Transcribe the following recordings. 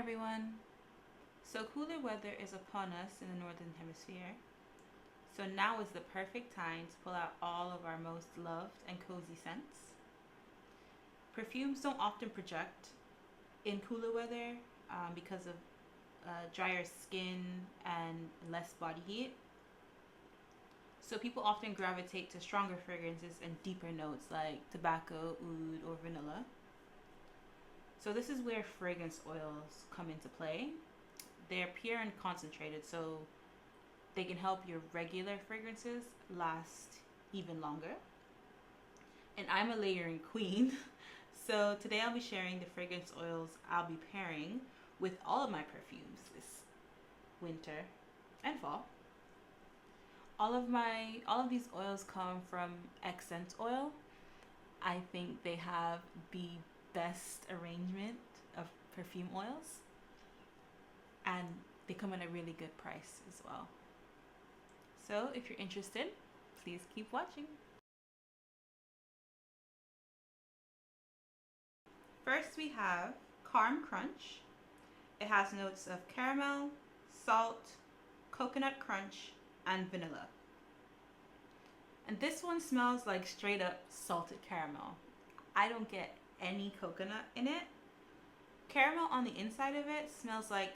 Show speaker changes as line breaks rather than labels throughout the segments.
everyone. So cooler weather is upon us in the northern hemisphere. So now is the perfect time to pull out all of our most loved and cozy scents. Perfumes don't often project in cooler weather because of drier skin and less body heat. So people often gravitate to stronger fragrances and deeper notes like tobacco, oud, or vanilla. So this is where fragrance oils come into play. They're pure and concentrated, so they can help your regular fragrances last even longer. And I'm a layering queen, so today I'll be sharing the fragrance oils I'll be pairing with all of my perfumes this winter and fall. All of these oils come from ExScentoil. I think they have the best arrangement of perfume oils, and they come at a really good price as well. So if you're interested, please keep watching. First we have Calm Crunch. It has notes of caramel, salt, coconut crunch, and vanilla. And this one smells like straight up salted caramel. I don't get any coconut in it. Caramel on the inside of it smells like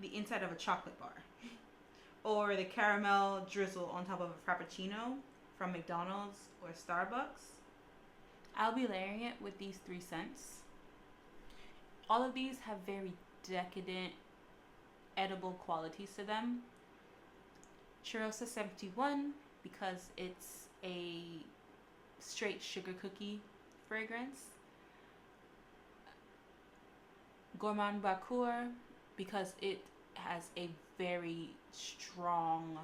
the inside of a chocolate bar. Or the caramel drizzle on top of a frappuccino from McDonald's or Starbucks. I'll be layering it with these 3 scents. All of these have very decadent, edible qualities to them. Cheriosa 71, because it's a straight sugar cookie fragrance. Gourmand Bakhoor, because it has a very strong,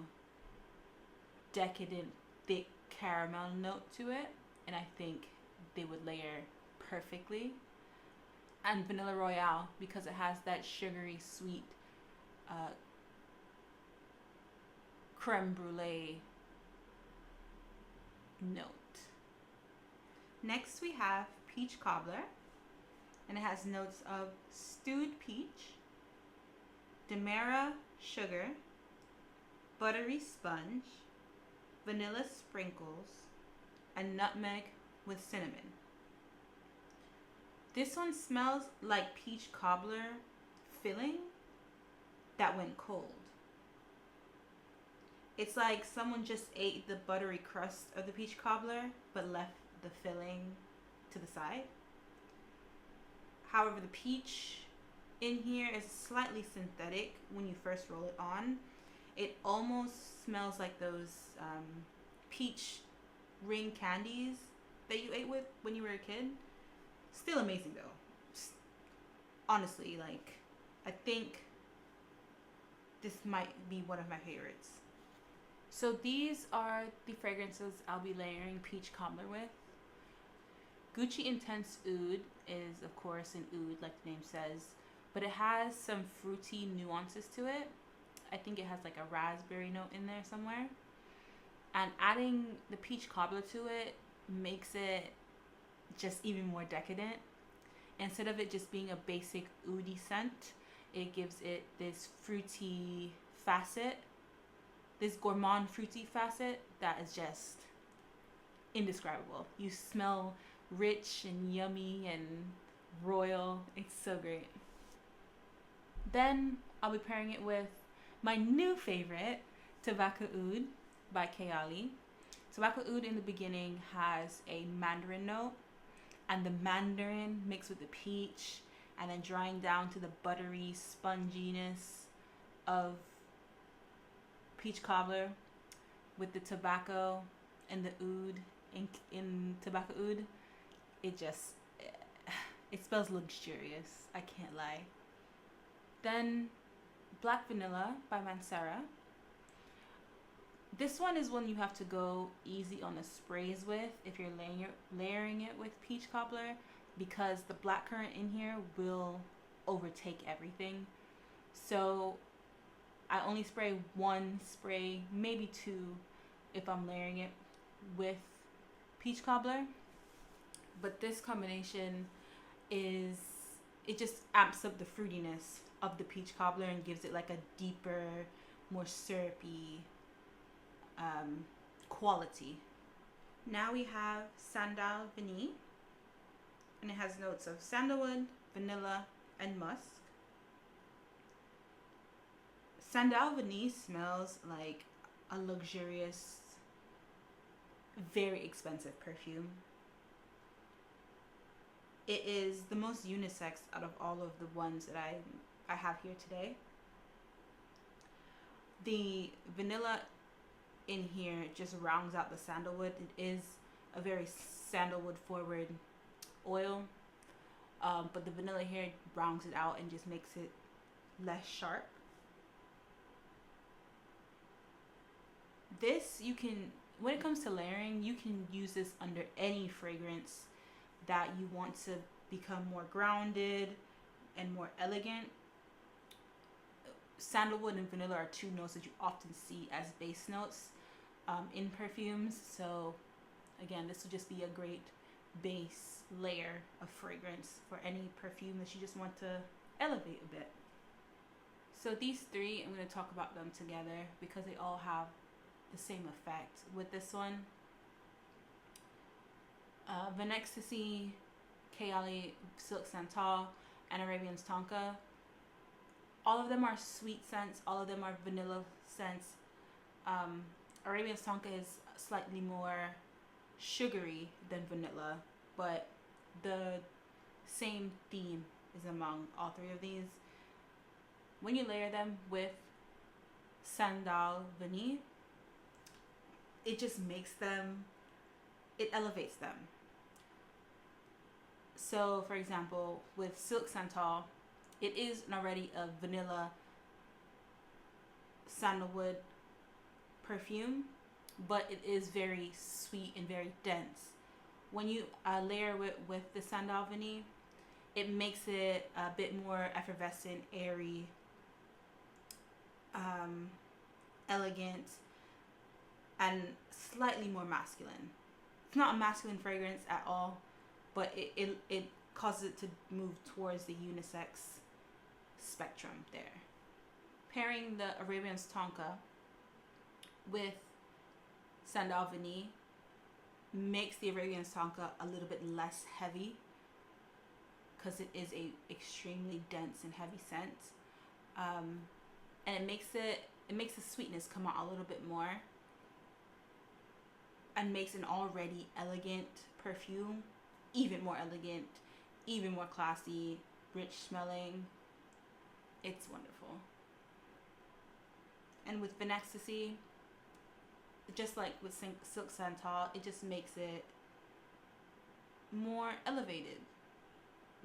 decadent, thick caramel note to it, and I think they would layer perfectly. And Vanilla Royale, because it has that sugary sweet creme brulee note. Next we have Peach Cobbler, and it has notes of stewed peach, demerara sugar, buttery sponge, vanilla sprinkles, and nutmeg with cinnamon. This one smells like peach cobbler filling that went cold. It's like someone just ate the buttery crust of the peach cobbler but left the filling to the side. However, the peach in here is slightly synthetic when you first roll it on. It almost smells like those peach ring candies that you ate with when you were a kid. Still amazing though. Honestly, like, I think this might be one of my favorites. So these are the fragrances I'll be layering Peach Cobbler with. Gucci Intense Oud is, of course, an oud, like the name says, but it has some fruity nuances to it. I think it has like a raspberry note in there somewhere. And adding the Peach Cobbler to it makes it just even more decadent. Instead of it just being a basic oudy scent, it gives it this fruity facet, this gourmand fruity facet that is just indescribable. You smell rich and yummy and royal. It's so great. Then I'll be pairing it with my new favorite, Tobacco Oud by Kayali. Tobacco Oud in the beginning has a mandarin note, and the mandarin mixed with the peach and then drying down to the buttery sponginess of peach cobbler with the tobacco and the oud in tobacco oud. It smells luxurious, I can't lie. Then Black Vanilla by Mancera. This one is one you have to go easy on the sprays with if you're layering it with peach cobbler, because the blackcurrant in here will overtake everything. So I only spray 1 spray, maybe 2 if I'm layering it with peach cobbler. But this combination is it just amps up the fruitiness of the peach cobbler and gives it like a deeper, more syrupy quality. Now we have Santal Vanille, and it has notes of sandalwood, vanilla, and musk. Santal Vanille smells like a luxurious, very expensive perfume. It is the most unisex out of all of the ones that I have here today. The vanilla in here just rounds out the sandalwood. It is a very sandalwood forward oil, but the vanilla here rounds it out and just makes it less sharp. This, you can, when it comes to layering, you can use this under any fragrance that you want to become more grounded and more elegant. Sandalwood and vanilla are two notes that you often see as base notes in perfumes. So again, this would just be a great base layer of fragrance for any perfume that you just want to elevate a bit. So these three, I'm going to talk about them together because they all have the same effect. With this one, Vanextasty, Kayali, Silk Santal, and Arabians Tonka, all of them are sweet scents, all of them are vanilla scents. Arabians Tonka is slightly more sugary than vanilla, but the same theme is among all three of these. When you layer them with Santal Vanille, it just makes them, it elevates them. So for example, with Silk Santal, it is already a vanilla sandalwood perfume, but it is very sweet and very dense. When you layer with the Santal Vanille, it makes it a bit more effervescent, airy, elegant, and slightly more masculine. It's not a masculine fragrance at all, but it causes it to move towards the unisex spectrum there. Pairing the Arabians Tonka with Santal Vanille makes the Arabians Tonka a little bit less heavy because it is a extremely dense and heavy scent, and it makes the sweetness come out a little bit more and makes an already elegant perfume even more elegant, even more classy, rich smelling. It's wonderful. And with Vanextasty, just like with Silk Santal, it just makes it more elevated,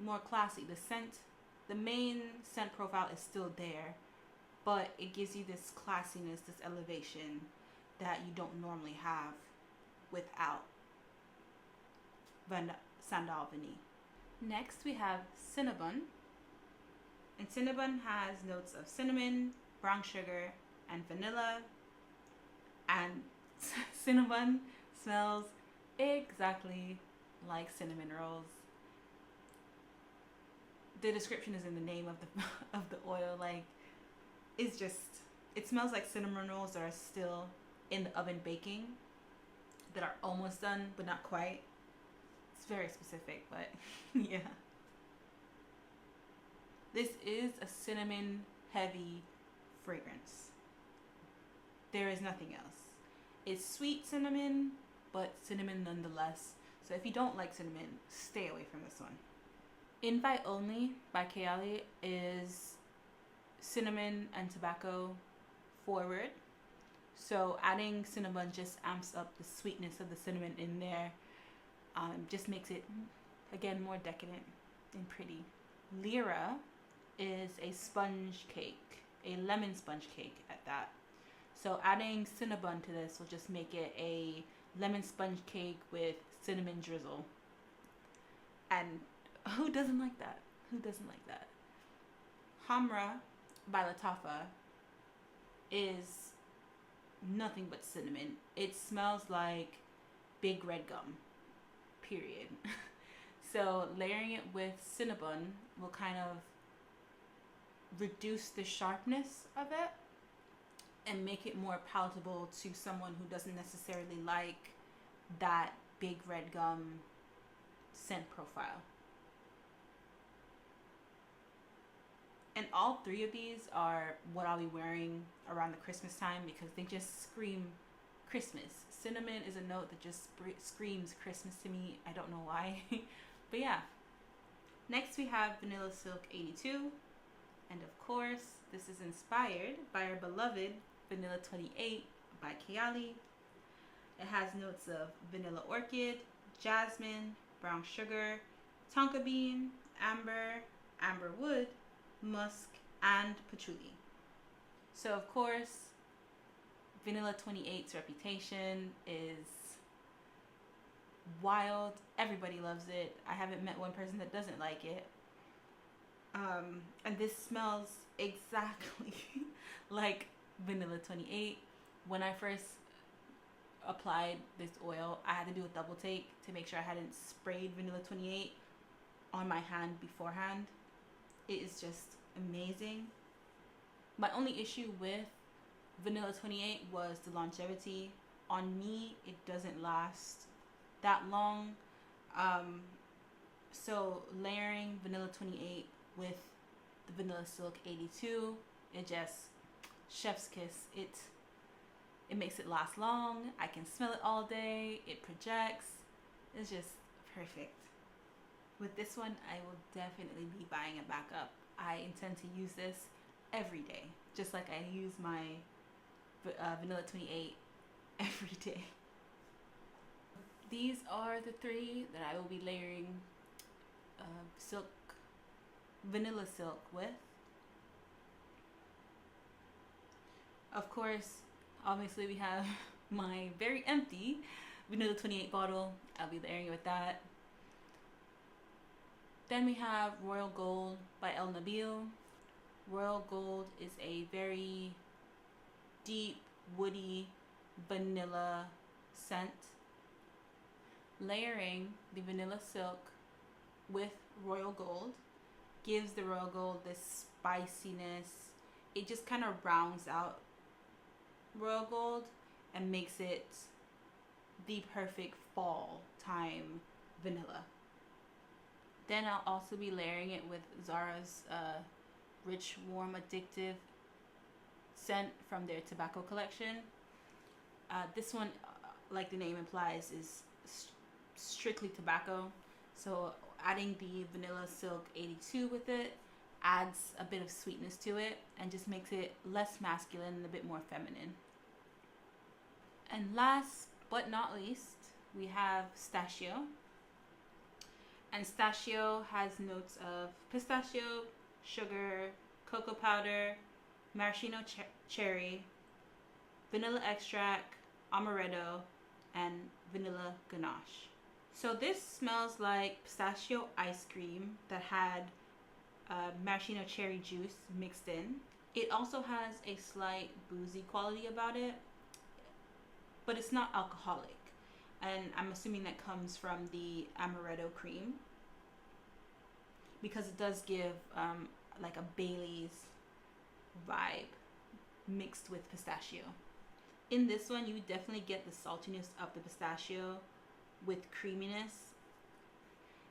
more classy. The scent, the main scent profile is still there, but it gives you this classiness, this elevation that you don't normally have without Santal Vanille. Next we have Cinnabon, and Cinnabon has notes of cinnamon, brown sugar, and vanilla, and Cinnabon smells exactly like cinnamon rolls. The description is in the name of the oil. Like, it's just, it smells like cinnamon rolls that are still in the oven baking, that are almost done but not quite. It's very specific, but yeah. This is a cinnamon heavy fragrance. There is nothing else. It's sweet cinnamon, but cinnamon nonetheless. So if you don't like cinnamon, stay away from this one. Invite Only by Kayali is cinnamon and tobacco forward. So adding Cinnabon just amps up the sweetness of the cinnamon in there. Just makes it, again, more decadent and pretty. Lira is a sponge cake, a lemon sponge cake at that. So adding Cinnabon to this will just make it a lemon sponge cake with cinnamon drizzle. And who doesn't like that? Who doesn't like that? Khamrah by Lataffa is nothing but cinnamon. It smells like big red gum, period. So layering it with Cinnabon will kind of reduce the sharpness of it and make it more palatable to someone who doesn't necessarily like that big red gum scent profile. And all three of these are what I'll be wearing around the Christmas time because they just scream Christmas. Cinnamon is a note that just screams Christmas to me. I don't know why. But yeah. Next we have Vanilla Silk 82. And of course, this is inspired by our beloved Vanilla 28 by Kayali. It has notes of vanilla orchid, jasmine, brown sugar, tonka bean, amber wood, musk, and patchouli. So of course, Vanilla 28's reputation is wild. Everybody loves it. I haven't met one person that doesn't like it. And this smells exactly like Vanilla 28. When I first applied this oil, I had to do a double take to make sure I hadn't sprayed Vanilla 28 on my hand beforehand. It is just amazing. My only issue with Vanilla 28 was the longevity. On me, it doesn't last that long. So layering Vanilla 28 with the Vanilla Silk 82, it just chef's kiss. It makes it last long. I can smell it all day. It projects. It's just perfect. With this one, I will definitely be buying it back up. I intend to use this every day, just like I use my Vanilla 28 every day. These are the three that I will be layering vanilla silk with. Of course, obviously we have my very empty Vanilla 28 bottle. I'll be layering it with that. Then we have Royal Gold by El Nabil. Royal Gold is a very deep, woody, vanilla scent. Layering the vanilla silk with Royal Gold gives the Royal Gold this spiciness. It just kind of rounds out Royal Gold and makes it the perfect fall time vanilla. Then I'll also be layering it with Zara's Rich, Warm, Addictive scent from their tobacco collection. This one, like the name implies, is strictly tobacco. So adding the Vanilla Silk 82 with it adds a bit of sweetness to it and just makes it less masculine and a bit more feminine. And last but not least, we have Pistachio. And Pistachio has notes of pistachio, sugar, cocoa powder, maraschino cherry, vanilla extract, amaretto, and vanilla ganache. So this smells like pistachio ice cream that had maraschino cherry juice mixed in. It also has a slight boozy quality about it, but it's not alcoholic. And I'm assuming that comes from the amaretto cream, because it does give like a Bailey's vibe mixed with pistachio. In this one, you definitely get the saltiness of the pistachio with creaminess.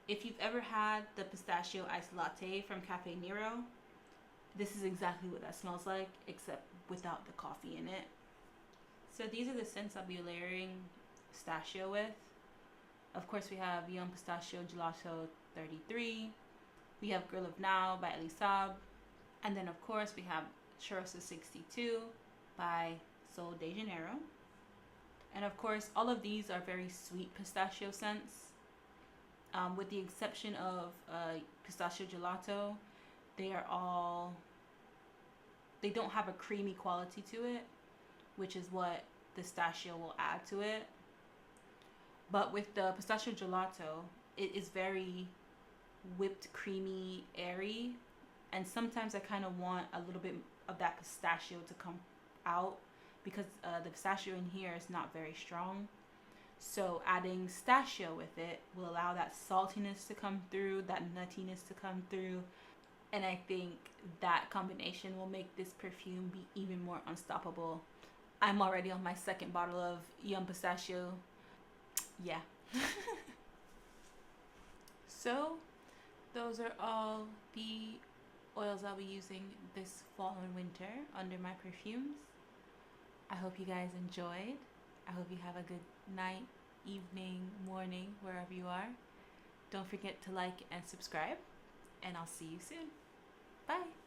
If you've ever had the pistachio iced latte from Cafe Nero, this is exactly what that smells like, except without the coffee in it. So these are the scents I'll be layering pistachio with. Of course, we have Young Pistachio Gelato 33. We have Girl of Now by Ellie Saab. And then, of course, we have Cheriosa 62 by Sol de Janiero. And of course, all of these are very sweet pistachio scents. With the exception of Pistachio Gelato, they don't have a creamy quality to it, which is what the pistachio will add to it. But with the Pistachio Gelato, it is very whipped, creamy, airy. And sometimes I kind of want a little bit of that pistachio to come out, because the pistachio in here is not very strong. So adding pistachio with it will allow that saltiness to come through, that nuttiness to come through. And I think that combination will make this perfume be even more unstoppable. I'm already on my second bottle of Yum Pistachio. Yeah. So those are all the oils I'll be using this fall and winter under my perfumes. I hope you guys enjoyed. I hope you have a good night, evening, morning, wherever you are. Don't forget to like and subscribe, and I'll see you soon. Bye.